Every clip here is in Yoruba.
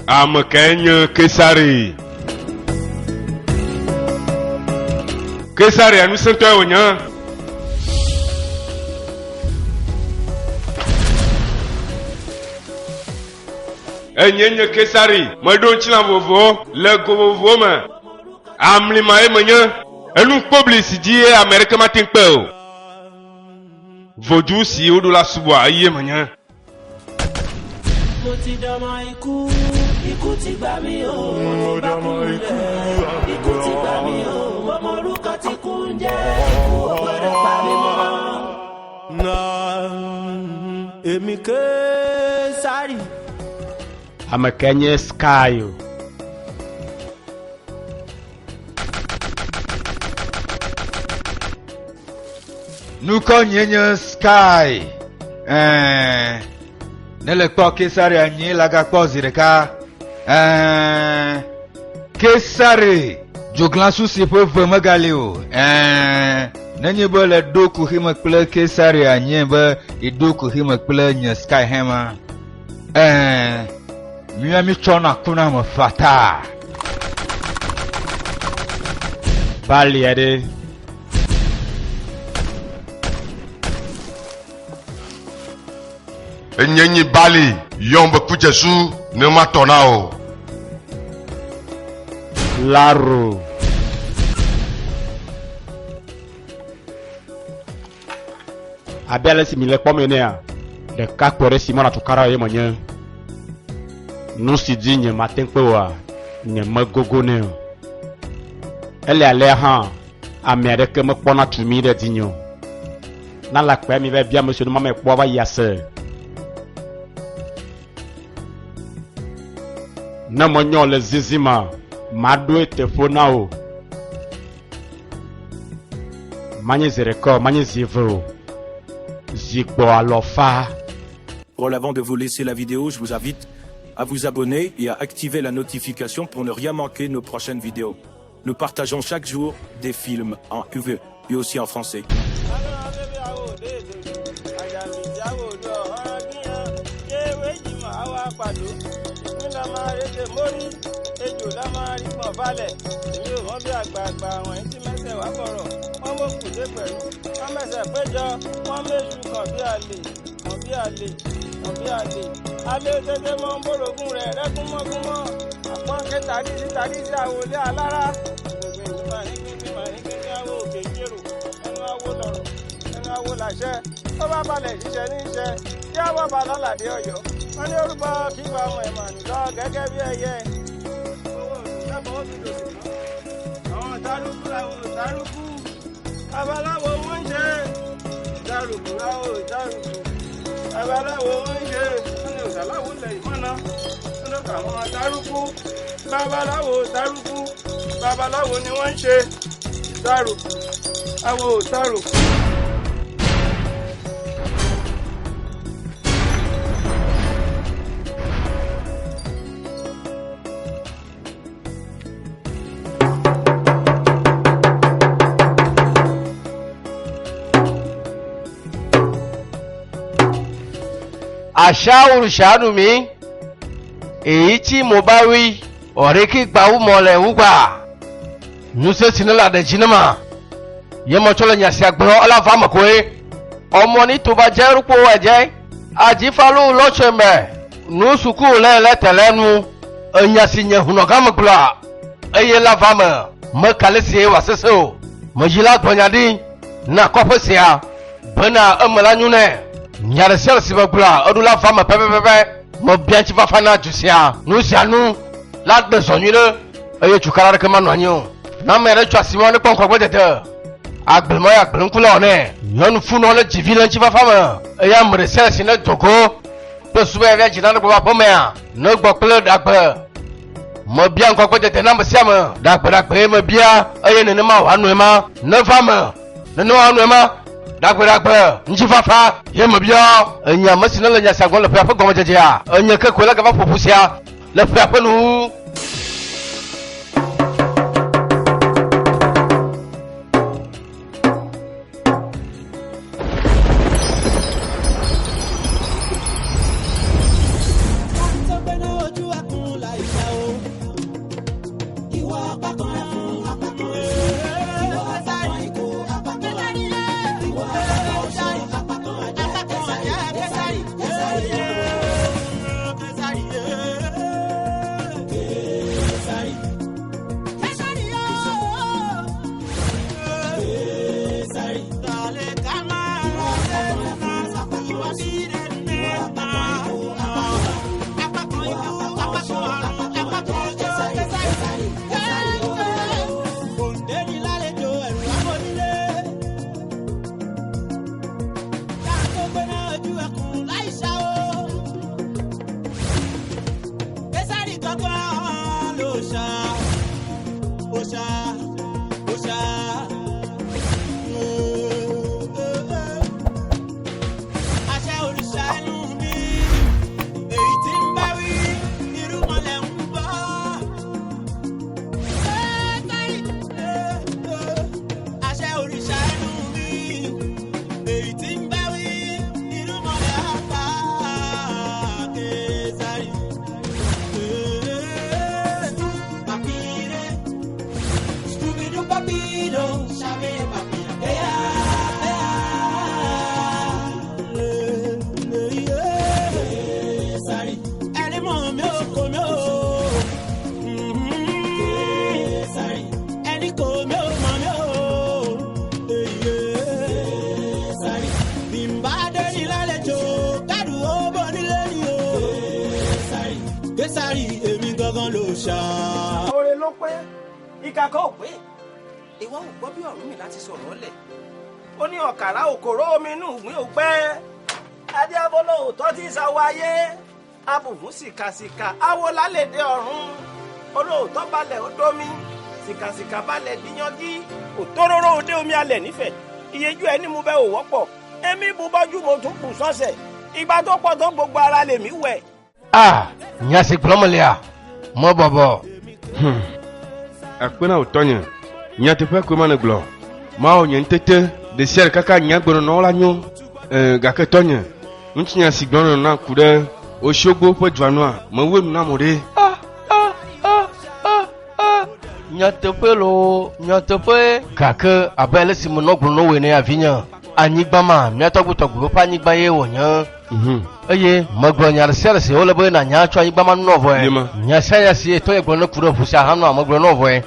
Amakenye Kesari. Kesari anu sento onya. Enyenye Kesari, madon chila vovo, le govovo me. Amlima e menye, enu publici die Amerika matin pe. Vodu si odo la subwa aye menye. Mo ti dama ikú ti gbà mí o. Mo dama ikú ti gbà mí o. Mo mọ orúkọ tí kú ń jẹ́, ikú ò gbọdọ̀ pa mí mọ́. Na èmi Kesari. Amakenye Sky. Nuko nyenye Sky. Nele kwa Kesari anyi laga kwa zireka. Kesari. Joglansu sipo vema galeo. Nenye bo le doku hima kule Kesari anyi ba idoku hima kule nye Sky hema. Miami chona kuna mafata. Bali ade. Enyenyi Bali yombe kuchesu ne matonao. Laro. Abele si mile pomene a. De kakpore si mona tukara ye manye. Nous si dit nye matin pe wa nye magogo ne. Elle ale ha amere ke me pona tumi de dinyo. Na la kwe mi be bia monsieur no me kwo ba yase. Na monyo le zizima mado ete fonao. Manye zereko manye zivo. Zigbo alofa. Pour l'avant de vous laisser la vidéo, je vous invite à vous abonner et à activer la notification pour ne rien manquer de nos prochaines vidéos. Nous partageons chaque jour des films en UV et aussi en français. Alẹ́ tẹ́tẹ́ mọ́ ń bórogún rẹ̀ rẹ́gúnmọ́gúnmọ́ àpọ́n tàrí sí àwòlé alára gbogbo ìgbìmọ̀ ní kíkí àwọ̀ òkè jérò ẹnu àwọ̀ lọ̀rọ̀ ẹnu àwọ̀ làṣẹ tó bá balẹ̀ ṣiṣẹ́ ní iṣẹ́ tí àwọ̀ bá lọ́làdé ọ̀yọ́ wọ́n ní orúkọ kíkọ ọmọ ẹ̀mọ̀ nìkọ́ gẹ́gẹ́ bí ẹyẹ owó ìṣẹ́bọ̀ ó ti dòsì mọ́ àwọn tárúkú làwọn tárúkú babaláwo wọ́n ń ṣe ìdárùkú láwọn ìdárùkú babaláwo wọ́n ń ṣe ìdàláwò lẹ̀ ìmọ̀nà nínú àwọn atárúkú babaláwo ni wọ́n ń ṣe ìdárùkú àwọn òtárùkú. Àṣàwùrù ṣàánú mi èyí tí mo bá wí ọ̀rẹ́ kí gbàwú mọ̀lẹ̀ wúgbà nùsẹ̀ sinilá dẹ̀ jìnnìmà yẹmọ̀tsọ́lẹ̀ nyàsí àgbẹ̀rọ̀ ọlọ́fàmọ̀kọ́yé ọmọ ní tó bá jẹ́ rúpọ̀ ẹ̀jẹ̀ àjífàlù lọ́sẹ̀mẹ̀ nùsùkú lẹ́lẹ́tẹ̀lẹ́nu ẹ̀nyàsí nyẹ̀hùnọ̀gámọ̀gbọ̀lá ẹ̀yẹ láfàmọ̀ mọ̀kàlẹ́sẹ̀ wà sẹ́sẹ́ o mọ̀yìlá gbọ̀nyàdí nàkọ́fẹ́sẹ̀ bẹ́nà ẹ̀mọ̀lányúnẹ̀ nyaresiel sibagula odula fama pepepepe mo bianchi fafana jusia nusianu la de sonire eye chukara ke manu anyo na mere chwa simone pon kwagbe tete agbemo ya gbenkula one yonu funo le jivile chi fafama eye mresiel sine toko to sube ebe jina ne gba pomea no gbo pele dagbe mo bian kwagbe tete na msiama dagbe mo bia eye ne ma wanu ema ne fama ne wanu ema dagbe njifafa yemabia enya masina le nyasa gon le papa gomo jejea enya ke kwela gaba popusia le papa nu Sọ pé náà ojú ẹkùn láyé. èmi gangan ló ṣá. oore ló pé ìka kan ò pé ìwọ ò gbọ́ bí ọ̀run mi láti sọ̀rọ̀ lẹ̀ ó ní ọ̀kàrà òkòrò omi inú ìgbín ò pẹ́ adéabọ́lọ́ òótọ́ tí ìsàwọ̀ ayé abùfún sìkàsìkà awo lálẹ́dẹ̀ ọ̀run olóòótọ́ balẹ̀ ó dómi sìkàsìkà balẹ̀ díyanjú òtóróró òde omi alẹ̀ nífẹ̀ẹ́ iyejú ẹni mú bẹ́ẹ̀ ò wọ́pọ̀ èmi bú bọ́jú mo tún bù sọ́sẹ̀ ìgbà tó pọ̀ tó gbogbo ara lèmi wẹ̀. nyasi gbọmọlẹ́à mọ bọ̀bọ̀. akpena òtɔnyɛ nyateƒe koe ma ne gblɔ mawo nye ŋtete de sia ɖe kaka nyagbenɔnɔwo la nyo gake tɔnyɛ ŋutsu nya si gblɔm na ku ɖe Osogbo ƒe dzɔanua mewoe nu na mo ɖe. nyateƒe lo nyateƒe gake abe ale si menɔ gblɔ n'owoe ne avinye anyigba ma miatɔgbutɔgbuwo ƒe anyigba ye wònye. eye megblɔ nya ɖe sia ɖe si wole be na nya tso anyigba ma nɔvɔe nya sia nya si etɔ ye gblɔ ne ku ɖe ʋu sia hã nɔ megblɔ nɔvɔe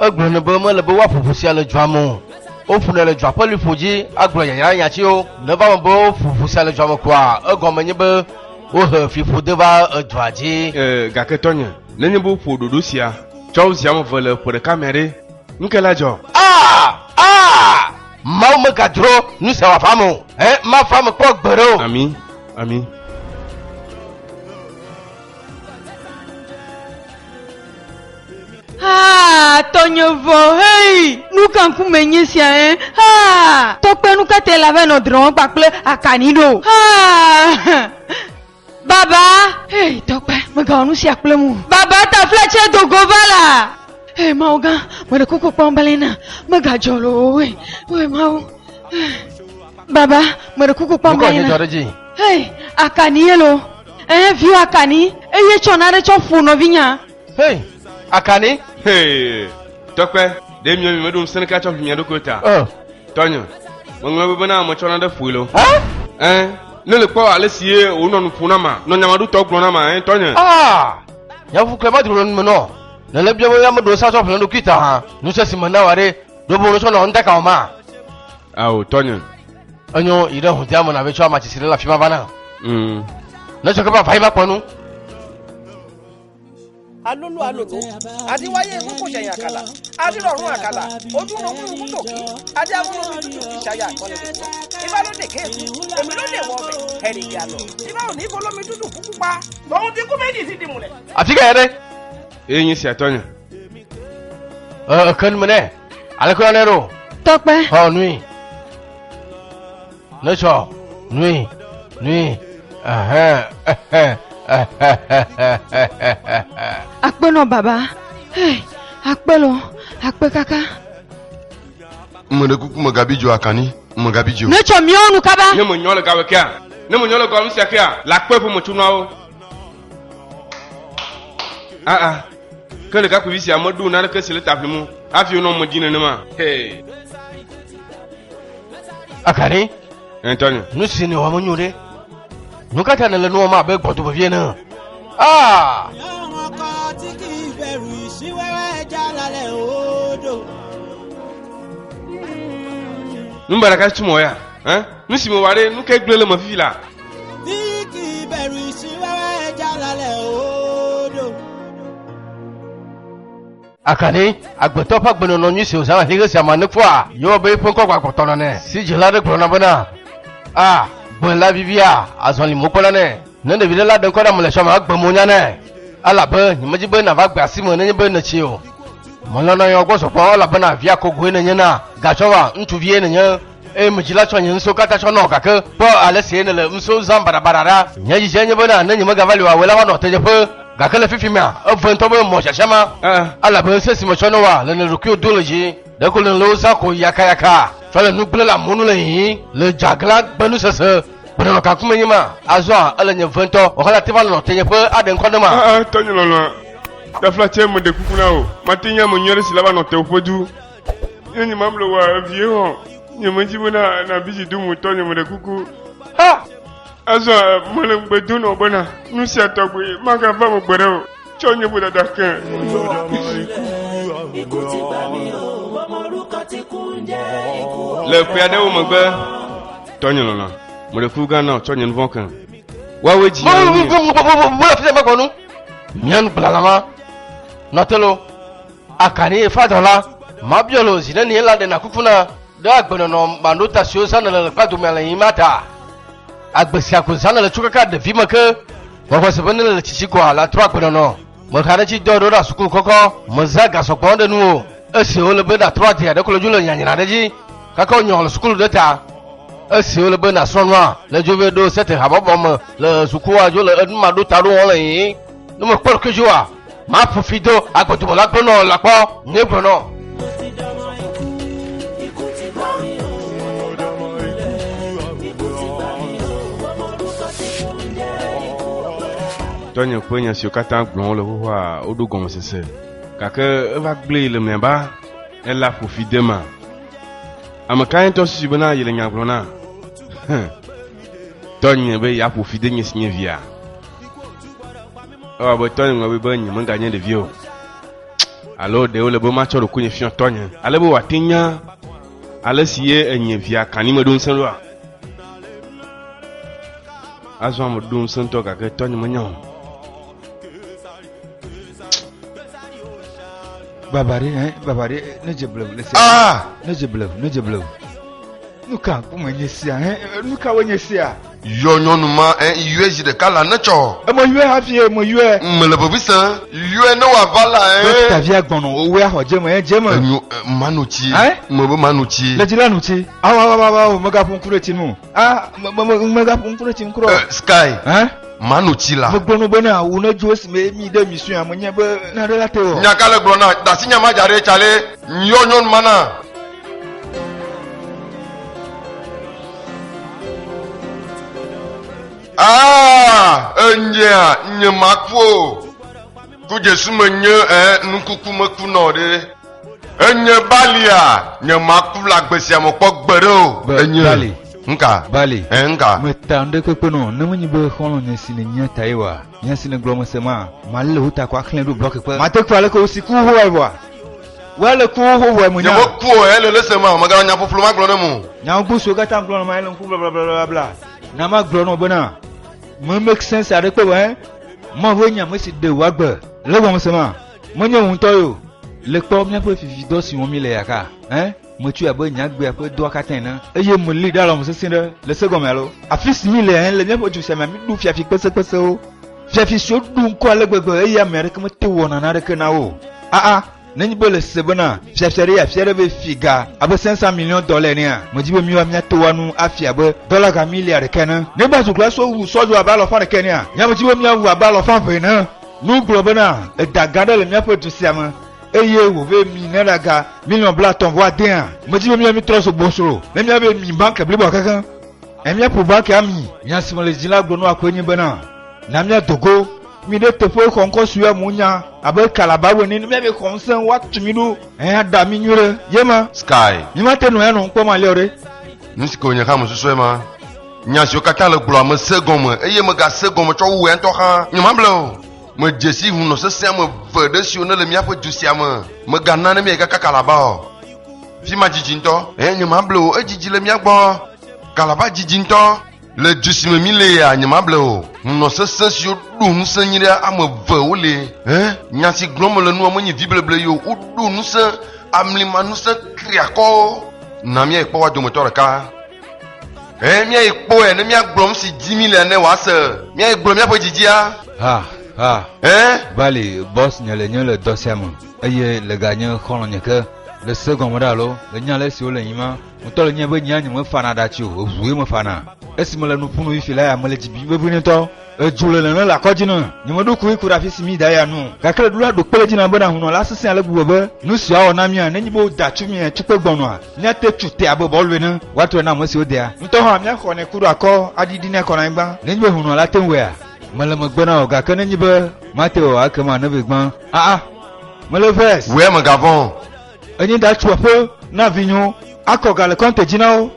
egblɔ ne be mele be woaƒo ʋu sia le dua me woƒone le dua ƒe liƒo dzi agblɔ yayra nyatsiwo ne va me be woƒo ʋu sia le dua me koa egɔme nye be wohe fiƒode va edua dzi. Gake tɔnyɛ nenye be woƒo ɖoɖo sia tsɔ sia me ve le ƒe ɖeka me ɖe nuke la dzɔ. Mawu megadro nu sia wòafa me o ma fa me kpɔ gbe ɖe o. Ami ami. Tɔnyevɔ hei nuka ŋkume nye sia tɔkpe nuka te la vɛ nɔ drɔ̃ kpakple akani ɖo baba hei tɔkpe megawɔ nu sia kple mu baba ta fletse dogo va la mawu gã meɖe koko kpɔm bale na megadzɔ le o we mawu baba meɖe koko kpɔm bale na hei akani ye lo viwo akani eye tsɔ na ɖe tsɔ ƒo nɔvinya. Hei akani. Hey, tɔkpɛ ɖe mi meɖo ŋusẽ ɖeka tsɔ ƒi mia ɖokui ta. Tɔnyɛ meŋlɔ be bena metsɔ na ɖe ƒoe lo. Ne le kpɔ ale si ye wònɔ nu ƒo na ma nɔ nyamaɖutɔ gblɔ na ma tɔnyɛ. Nyafu kle ma dro nu me nɔ nele bia be ya meɖo sa tsɔ ƒo na ɖokui ta hã nusẽ si me na wa ɖe ɖo be wotsɔ nɔ ŋdeka o ma. Awo tɔnyɛ. Enyo yi ɖe hudia me na be tsɔ amatsitsi ɖe le afi ma va na. Ne tsɔ ke be ava yi ma kpɔ nu. alolo alogo adiwaye kókó sẹyìn àkàlà adirọrùn àkàlà ojúlówó tòkì adé amúlòmí tútù kì í ṣayà àkọlẹ tuntun ìbálòdè kéèkù èmi ló lè wọ ọbẹ ẹrìndì àlọ ìbá òní ìfọlọmi tútù kúkú pa lòun ti kú méjì sí dìmúlẹ. àti kẹ́ ẹ dẹ́. eyín sí àtọ́nyẹ. kẹ́nu mi dẹ́ alẹ́kọ̀ọ́ náà rò. tọ́pẹ́. nui lẹ́sọ̀ nui akpɛnɔ baba akpɛlɔ akpɛ kaka. Mmeɖe kuku megabidzo akani megabidzo. ne tsɔ miɔnu kaba. ne me nyɔ le gawe kea ne me nyɔ le gɔnu sia kea la kpe ƒe metsunawo. ke le gakuvi sia meɖo na ɖeke si le taƒi mu hafi wonɔ me dzi nenema. akani. tɔnyɛ. nu si ne wɔme nyo ɖe nu katã ne le nu wɔm abe gbɔdo vevie ne. Àwọn kan tí kì í bẹ̀rù ìṣíwẹ́wẹ́ ẹja lálẹ́ odò. Numba ɖeka tumɔ ya nu si me wa ɖe nu ke gblẽ le me fifi la. Tí kì í bẹ̀rù ìṣíwẹ́wẹ́ ẹja lálẹ́ odò. akani agbetɔ ƒe agbenɔnɔ nyui si wòzã hlẽ sia ma ne kpɔa yewo be ƒe ŋkɔ gbagɔtɔ nɔ nɛ si dzela ɖe gblɔna bena gbe la vivia azɔli mo kpɔna nɛ ne ɖevi ɖe la ɖe ŋkɔ ɖe ame le sɔme agbe mo nya nɛ elabe nyemedzi be nava gbe asi me nenye be netsi o melɔnɔ yɔ gbɔ sɔkpɔ elabena via kogoe nenye na gatsɔ wa ŋutsuvie nenye eye medzi la tsɔ nye ŋusẽwo katã tsɔ nɔ gake kpɔ ale si ne le ŋusẽwo zãm baɖabaɖa ɖa nye dzidzia nye bena ne nyemegava li woawoe la va nɔ teƒe gake le fifi mea eve ŋutɔ be mɔ siasia ma elabe ŋusẽ si metsɔ ne wa le ne ɖokuiwo do le dzi ɖeko le le wo zã ko yakayaka tsɔ le nu gblẽ le amonu le yiyi le dzagla gbenu sese benɔnɔ kakume nye ma azɔa ele nye ve ŋutɔ wòxɔ la te va nɔ tenyeƒe aɖe ŋkɔ ne ma. tɔnyɛ lɔlɔa tafla tse me ɖe kuku na o mate nya me nyɔ ɖe si la va nɔ te woƒe du nye nye mamle wa vie hɔ nye me dzi bena na bisi du mu tɔnyɛ me ɖe kuku azɔ mele gbe do nɔ bena nu sia tɔgbe magava me gbe ɖe o tsɔ nye bo dada ke. le ƒe aɖewo megbe tɔnyɛ lɔlɔa me ɖe kuku gã na tsɔ nye nu vɔ ke wawoe dzi. mo le fi ma gbɔnu mian blalama notelo akani fadola mabiolo zinani la de nakufuna da gbono manuta siosana la kwadu mala imata agbesia ko sana la chukaka de vimaka wa sabana la chichikwa la trois gbono mo khana chi do da sukul koko mo zaga so bonde nu ese ole be da trois dia de ko julo nyanyina de ji kaka onyo sukul de ta ese ole be na sonwa le jove do sete habobom le sukua jo le ma do taru ole yi no mo por ke joa ma profito agbodo la gbono la po ne gbono Tony Penya sur Katan Blon le roi Odo Gomsese. Kaka va gler le memba, elle l'a profité ma. Amaka to si bana yele nya blona. Tony be ya profité ni signé via. Oh bo Tony ngabe ba ni man gagner de vieux. Alors de le bon match le kunye fion Tony. Ale bo watinya. Ale siye enye via kanima don sen loi. Azo mo don sen to kaka Tony manyon. Babari, ne jeblew, laissez. Ah! Ne jeblew. Nuka, comment yesia, nuka wenyesia. Yo numa yue de kala nacho. Mo yue hafie, mo yue. Me le bobisa, yue no avala Ta via gbono, owe ho jemo. Manuchi. Mo bo manuchi. Le jila nuchi. Awa, mega punkure tinu. Mega punkure tinu kro. Sky. Manuchi la. Mo gbono bona, una jos me mi de mission amonye be na relato. Nyaka le glona, da sinya ma jare chale, yo mana. Ah, nye makwo. Kuje sumenye nukuku meku no de. Nye balia, nye maku la gbesia mo pok gbero. Bali. Nka. Bali. Nka. Metande ko pono, nemu nyi be khono nye sine nya taiwa. Nya sine glomo sema, malle huta kwa klen du block ko. Mate ko ale ko siku ho wa. Wale ku ho wa mo nya. Nyabo ku le sema, magara nya populu ma glone mu. Nya bu so gata glono ma ele ku bla. Na ma glono bona. Mo make sense avec quoi mo vonya mo si de wagbe le bon sema mo nya un toyo le ko mi apo fifido si won mi le yaka mo tu abo nya gbe apo do akaten na eye mo li da lo mo se sin le second melo afis mi le le mi apo ju se ma mi du fiafi pese o fiafi so du ko le gbegbe eye america mo te wona na reke na o nani bole sebona fiafia be figa abo $500 million ni a mo jibe mi wa mi to wanu afia bo dollar ka milliard kenan ne ba su class wu sojo abalo fa ke ni a ya mo jibe mi wu abalo fa fe na nu globana e dagada le mi apo tu siama eye wo be mi na daga million bla ton voix den mo jibe mi troso bosoro ne mi be mi bank blibo kankan e mi apo bank ami mi asimole jila gbono akonyi bana na mi dogo mi de te fo konko suya munya abe kalabawe ni me be konsen wa tumidu da mi nyure yema Sky mi ma te no eno nko ma leore nsi ko nya ka mo susu ma nya si o kata le glo ma second eye me ga second cho wu en to ha nyama blo me jesi hu no se se me vede si o ne le mi apo dusia me ga na ne mi ga kalaba fi ma jijinto nyama blo e jiji le mi agbo kalaba jijinto le jusime mile ya nyamable o no se si o du nse nyire amove ole nyasi glomo le nu amonyi bible yo o du nse amlima nse kriako na mi ekpo wa do motor ka mi ekpo ne mi aglom si 10,000 ne wa se mi eglom mi apojijia Bali boss nyale dosiamo eye le gagne kono nyeke le second modalo le nyale si o le yima mutolo nyebe nyanyi mo fana dachi o zuwe mo fana esimole no punu ifila ya mole jibi be buni to ejule le la kojinu nyemodu ku ikura fisi mi da ya nu kakle dula do pele jina bona huno la sisi ale bubobe nu si awo na mi an nyibo dachu mi chupe gbonu a nya te chute abo bolwe na watu na mo si odia nto ha mi akọ ne kuru akọ adidi ne kọ na ngba nyibo huno la tenwe a mole mo gbona o ga kan nyibo mateo akama na be gbon mole vers we mo gavon enyi dachu apo na vinyo akọ ga le konte jina o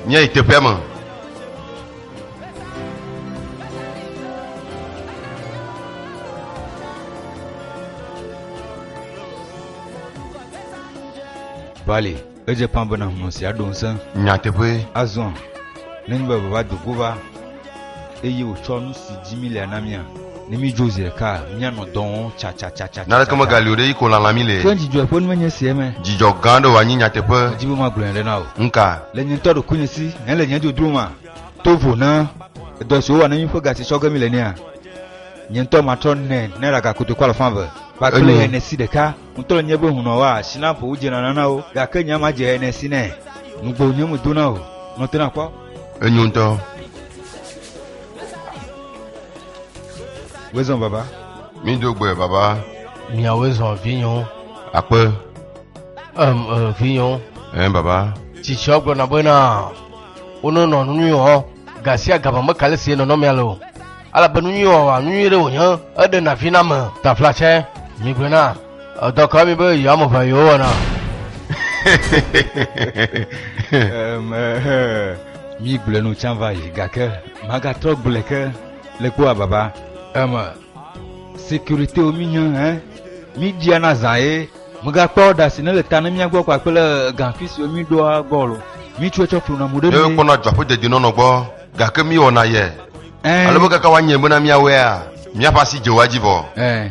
nya itepe mo Bali, eje pamba na huno si adonsan. Nyatepe. Azon. Neni baba duguba. Eye o chonu si 10,000 anamia. Nimi Jose ka, nyano don cha. Na kama galiore iko la lamile. Quand tu dois prendre menye sieme. Jijo gando wa nyinya tepe. Jibo ma glende na o. Nka. Le nyento do kunyesi, le nyenjo druma. Tovo na. Do so wa na mi foga ti shoga milenia. Nyento matron ne ra ka kuto kwala fanve. Ba kle NSC de ka, ntolo nyebo huno wa, sinapo uje na na o. Ga kenya ma je NSC ne. Nugbo nyemu do na o. No tena kwa. Enyunto. Wezon baba. Mi dogbe baba. Mi a wezon vignon. Ape. Vignon. Baba. Chichogro na bona. Ono no nunyo. Gasia gaba makale si no no mialo. Ala benunyo wa nunyo re wonya. Ade na fina ma. Ta flache. Mi bona. Doka mi be ya mo fa yo na. Mi ble no chanva yi gake. Maga trok ble ke. Le kwa baba. Sécurité au mignon, hein? Midi à Nazaé, Muga Poda, sinon le Tanamia Gua, quoi, le Gampis, au Midoa Golo. Mitu Chofuna Mude. Je connais pas de Dino Bo, Gake mi on a ye. Alors, Kakawanye Monamia Wea, Mia Passi Joajivo.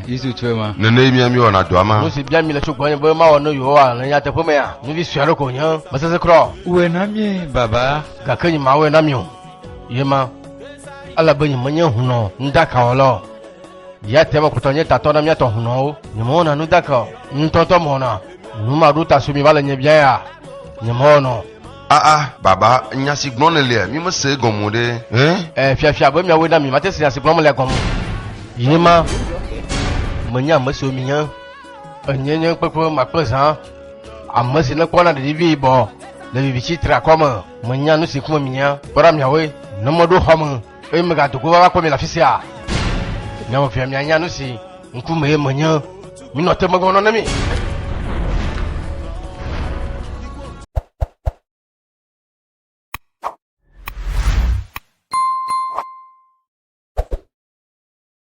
Isu Chema. Nene mi on a douama. Nous c'est bien mis la chouquogne, Boma, on a eu te pomea. Nous vissons à Rocogne, mais c'est croix. Où est Nami, Baba? Gakeni Mawe Namion. Yema. Ala benye mwenye huno ndaka wala ya tema kutonye tatona miato huno nyimona nudaka ntonto mona numa ruta sumi bala nyebia ya nyimono baba nyasi gnone le mi me se gomude fia bo mi aweda mi mate se gomu le gomu yima menya maso minya enyenye pepe mapesan amasi na kona de divi bo le bibichi tra koma menya no sikuma minya para miawe namodo homo me ga dugu wa ko me la fisia nyamo fi mi anya no si nku me manya mi no te magono na mi